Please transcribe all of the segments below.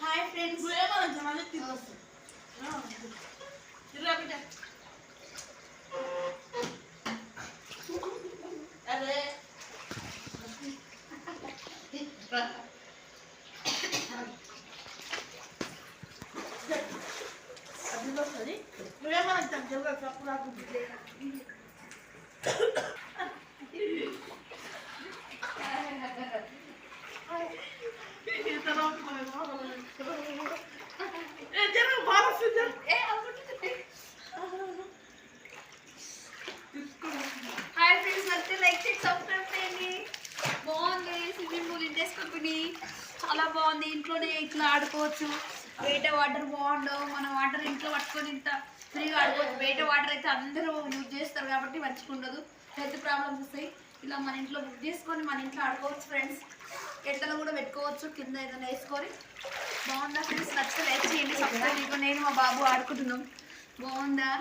Hi friends, అరే అది నువ్వేమన్నా జరుగుతుంది తప్పు నాకు హాయ్ ఫ్రెండ్స్, నచ్చితే లైక్ చేసి సబ్స్క్రైబ్ చేయండి. బాగుంది స్విమ్మింగ్ పూల్ ఇంట్రెస్ట్ కంపెనీ, చాలా బాగుంది. ఇంట్లోనే ఇట్లా ఆడుకోవచ్చు. బయట వాటర్ బాగుండవు, మన వాటర్ ఇంట్లో పట్టుకొని ఇంత ఫ్రీగా ఆడుకోవచ్చు. బయట వాటర్ అయితే అందరూ యూజ్ చేస్తారు కాబట్టి మంచిగా ఉండదు, హెల్త్ ప్రాబ్లమ్స్ వస్తాయి. ఇలా మన ఇంట్లో బుక్ చేసుకొని మన ఇంట్లో ఆడుకోవచ్చు ఫ్రెండ్స్. ఎట్టలు కూడా పెట్టుకోవచ్చు, కింద ఏదైనా వేసుకొని. బాగుందా ఫ్రెండ్స్? నచ్చితే లైక్ చేయండి, సబ్స్క్రైబ్ చేయండి. నేను మా బాబు ఆడుకుంటున్నాం. బాగుందా?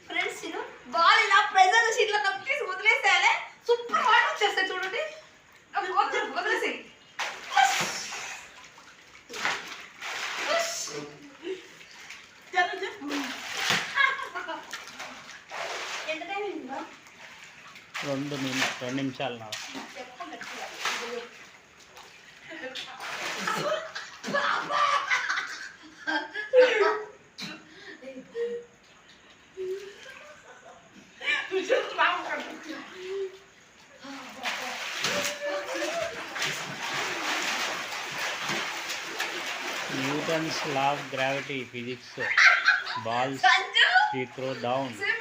ఫ్రెండ్స్, బాల్ ఇలా ప్రెజర్ షీట్లో నొక్కేసి వదిలేసేయాలి. సూపర్ వాటర్ వచ్చేస్తాయి చూడండి. వదిలేసి ఎంత టైం అయిందా? 2 నిమిషాలు నా Newton's law of gravity physics balls we throw down